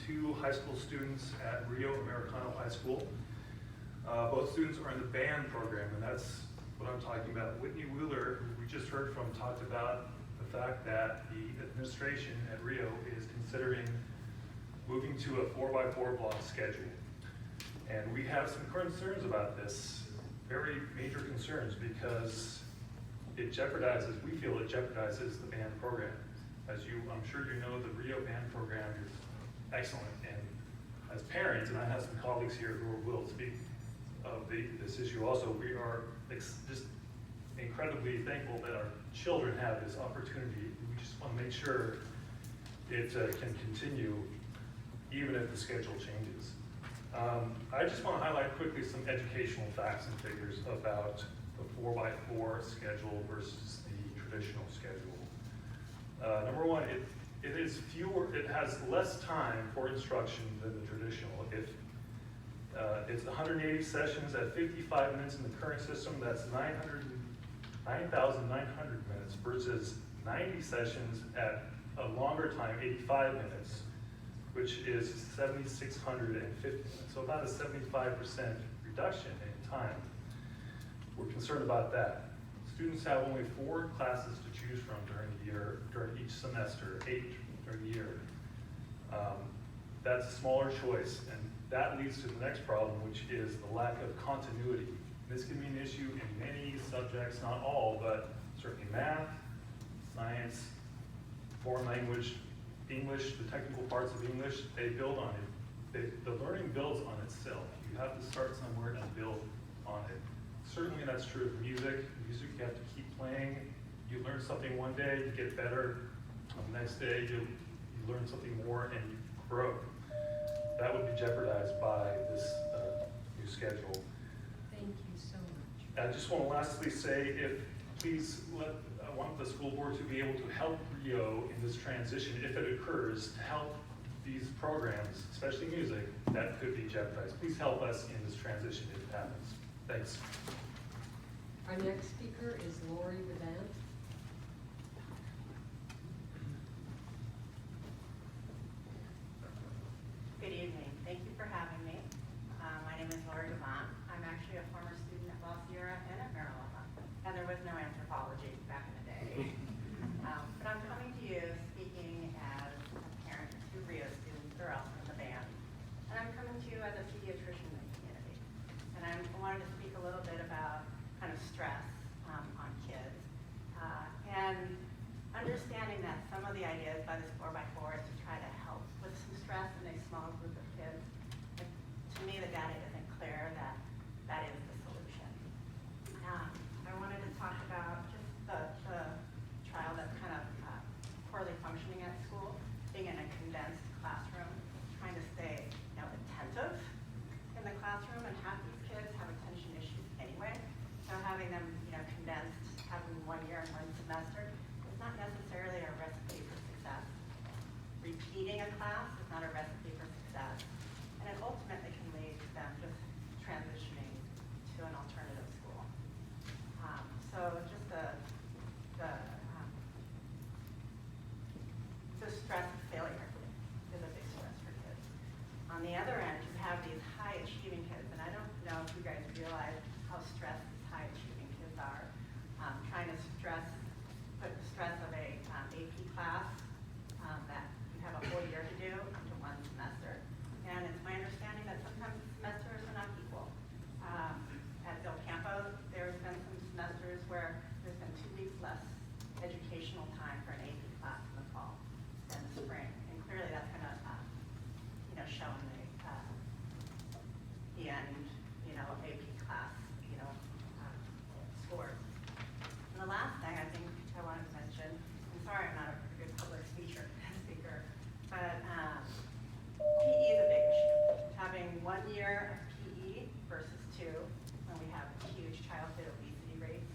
two high school students at Rio Americano High School. Both students are in the band program, and that's what I'm talking about. Whitney Wheeler, who we just heard from, talked about the fact that the administration at Rio is considering moving to a 4x4 block schedule. And we have some concerns about this, very major concerns, because it jeopardizes, we feel it jeopardizes the band program. As I'm sure you know, the Rio band program is excellent. And as parents, and I have some colleagues here who will speak of this issue also, we are just incredibly thankful that our children have this opportunity. We just want to make sure it can continue even if the schedule changes. I just want to highlight quickly some educational facts and figures about the 4x4 schedule versus the traditional schedule. Number one, it has less time for instruction than the traditional. It's 180 sessions at 55 minutes in the current system. That's 9,900 minutes versus 90 sessions at a longer time, 85 minutes, which is 7,650 minutes. So about a 75% reduction in time. We're concerned about that. Students have only 4 classes to choose from during the year, during each semester, 8 during the year. That's a smaller choice, and that leads to the next problem, which is the lack of continuity. This can be an issue in many subjects, not all, but certainly math, science, foreign language, English, the technical parts of English, they build on it. The learning builds on itself. You have to start somewhere and build on it. Certainly that's true of music. Music, you have to keep playing. You learn something one day, you get better. The next day, you learn something more and you grow. That would be jeopardized by this new schedule. Thank you so much. I just want to lastly say, I want the school board to be able to help Rio in this transition, if it occurs, to help these programs, especially music, that could be jeopardized. Please help us in this transition if it happens. Thanks. Our next speaker is Lori Vedant. Good evening. Thank you for having me. My name is Lori Devant. I'm actually a former student at La Sierra and at Maryland, and there was no anthropology back in the day. But I'm coming to you speaking as a parent to Rio students or else in the band. And I'm coming to you as a pediatrician in the community. And I wanted to speak a little bit about kind of stress on kids. And understanding that some of the ideas by this 4x4 is to try to help with some stress in a small group of kids. But to me, the data isn't clear that that is the solution. I wanted to talk about just the child that's kind of poorly functioning at school, being in a condensed classroom, trying to stay attentive in the classroom, and half these kids have attention issues anyway. So having them condensed, having 1 year and 1 semester, is not necessarily a recipe for success. Repeating a class is not a recipe for success, and it ultimately can lead to them just transitioning to an alternative school. So just the stress of failure is a big stress for kids. On the other end, you have these high-achieving kids, and I don't know if you guys realize how stressed these high-achieving kids are. Trying to put the stress of a AP class that you have a whole year to do into 1 semester. And it's my understanding that sometimes semesters are not equal. At Del Campo, there's been some semesters where there's been 2 weeks less educational time for an AP class in the fall than the spring. And clearly that's going to show in the end, AP class, scores. And the last thing I think I wanted to mention, I'm sorry I'm not a good public speaker, but PE is a big issue. Having 1 year of PE versus 2, when we have huge childhood obesity rates,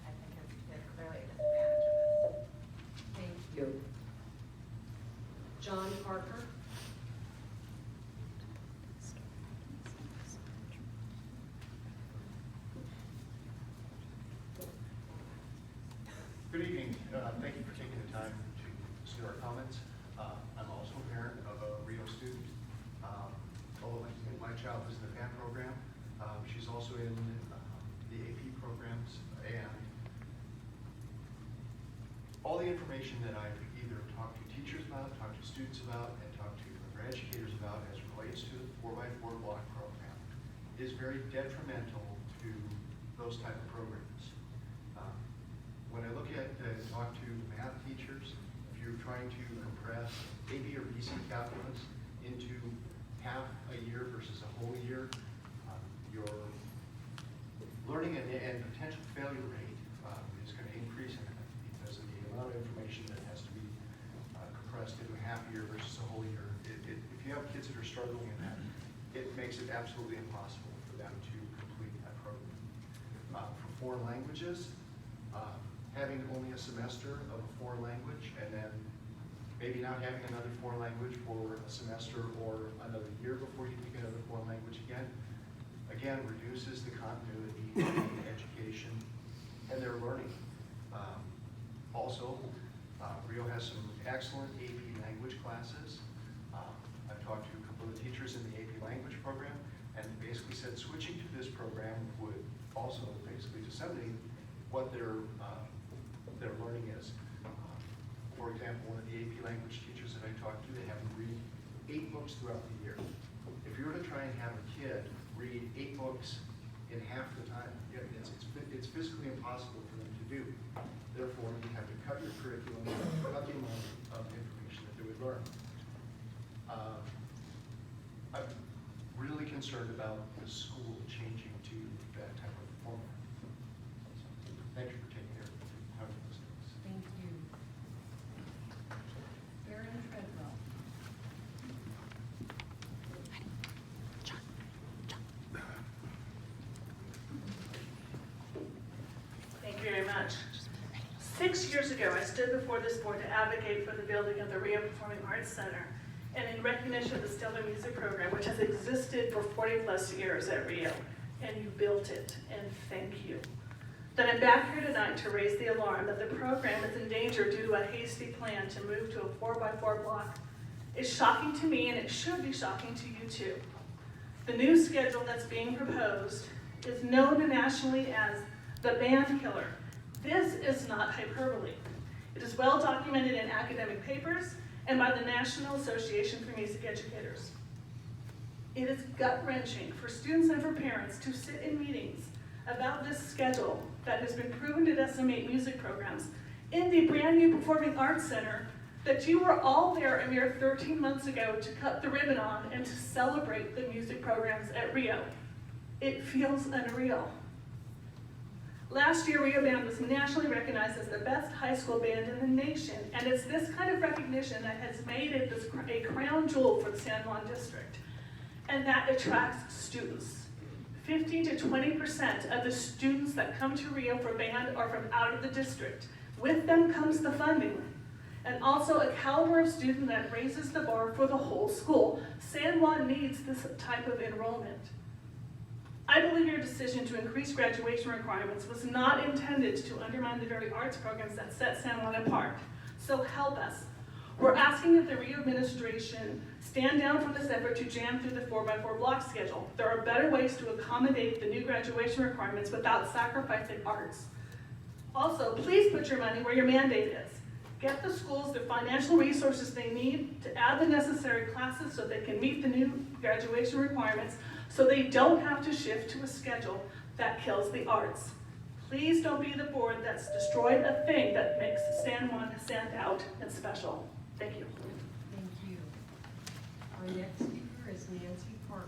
I think is clearly a disadvantage of this. Thank you. John Parker. Good evening. Thank you for taking the time to listen to our comments. I'm also a parent of a Rio student. child is in the band program. She's also in the AP programs, and all the information that I've either talked to teachers about, talked to students about, and talked to other educators about as relates to the 4x4 block program is very detrimental to those type of programs. When I look at and talk to math teachers, if you're trying to compress AB or BC calculus into half a year versus a whole year, your learning and potential failure rate is going to increase because of the amount of information that has to be compressed into a half year versus a whole year. If you have kids that are struggling in that, it makes it absolutely impossible for them to complete that program. For foreign languages, having only a semester of a foreign language and then maybe not having another foreign language for a semester or another year before you take another foreign language again reduces the continuity in education and their learning. Also, Rio has some excellent AP language classes. I've talked to a couple of teachers in the AP language program and basically said switching to this program would also basically disseminate what their learning is. For example, one of the AP language teachers that I talked to, they have them read 8 books throughout the year. If you were to try and have a kid read 8 books in half the time, it's physically impossible for them to do. Therefore, you have to cut your curriculum, cut the amount of information that they would learn. I'm really concerned about the school changing to that type of format. So, thank you for taking care of time to listen to us. Thank you. Erin Treadwell. Thank you very much. 6 years ago, I stood before this board to advocate for the building of the Rio Performing Arts Center, and in recognition of the Stellar Music Program, which has existed for 40+ years at Rio, and you built it, and thank you. Then I'm back here tonight to raise the alarm that the program is in danger due to a hasty plan to move to a 4x4 block. It's shocking to me, and it should be shocking to you too. The new schedule that's being proposed is known nationally as the band killer. This is not hyperbole. It is well documented in academic papers and by the National Association for Music Educators. It is gut-wrenching for students and for parents to sit in meetings about this schedule that has been proven to decimate music programs in the brand new Performing Arts Center that you were all there a mere 13 months ago to cut the ribbon on and to celebrate the music programs at Rio. It feels unreal. Last year, Rio Band was nationally recognized as the best high school band in the nation, and it's this kind of recognition that has made it a crown jewel for the San Juan district, and that attracts students. 15 to 20% of the students that come to Rio for band are from out of the district. With them comes the funding, and also a caliber of student that raises the bar for the whole school. San Juan needs this type of enrollment. I believe your decision to increase graduation requirements was not intended to undermine the very arts programs that set San Juan apart. So help us. We're asking that the Rio administration stand down from this effort to jam through the 4x4 block schedule. There are better ways to accommodate the new graduation requirements without sacrificing arts. Also, please put your money where your mandate is. Get the schools the financial resources they need to add the necessary classes so they can meet the new graduation requirements, so they don't have to shift to a schedule that kills the arts. Please don't be the board that's destroyed a thing that makes San Juan stand out and special. Thank you. Thank you. Our next speaker is Nancy Parker.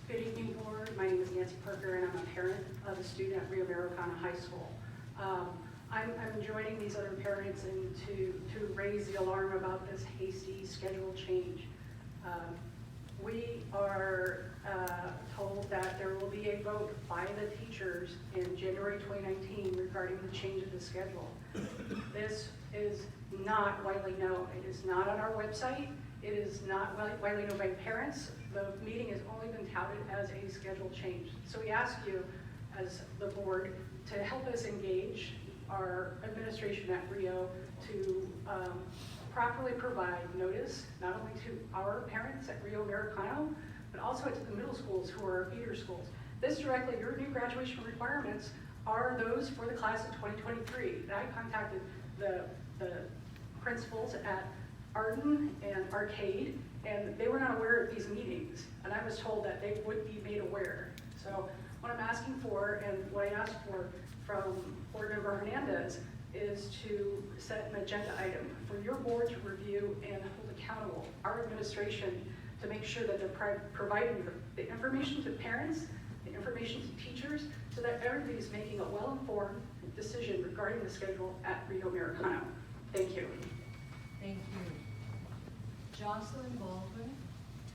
Good evening, board. My name is Nancy Parker, and I'm a parent of a student at Rio Americana High School. I'm joining these other parents and to raise the alarm about this hasty schedule change. We are told that there will be a vote by the teachers in January 2019 regarding the change of the schedule. This is not widely known. It is not on our website. It is not widely known by parents. The meeting has only been touted as a schedule change. So we ask you, as the board, to help us engage our administration at Rio to properly provide notice, not only to our parents at Rio Americano, but also to the middle schools who are feeder schools. This directly, your new graduation requirements are those for the class of 2023. And I contacted the principals at Arden and Arcade, and they were not aware of these meetings. And I was told that they would be made aware. So what I'm asking for, and what I asked for from Board Member Hernandez, is to set an agenda item for your board to review and hold accountable our administration to make sure that they're providing the information to parents, the information to teachers, so that everybody's making a well-informed decision regarding the schedule at Rio Americano. Thank you. Thank you. Jocelyn Baldwin.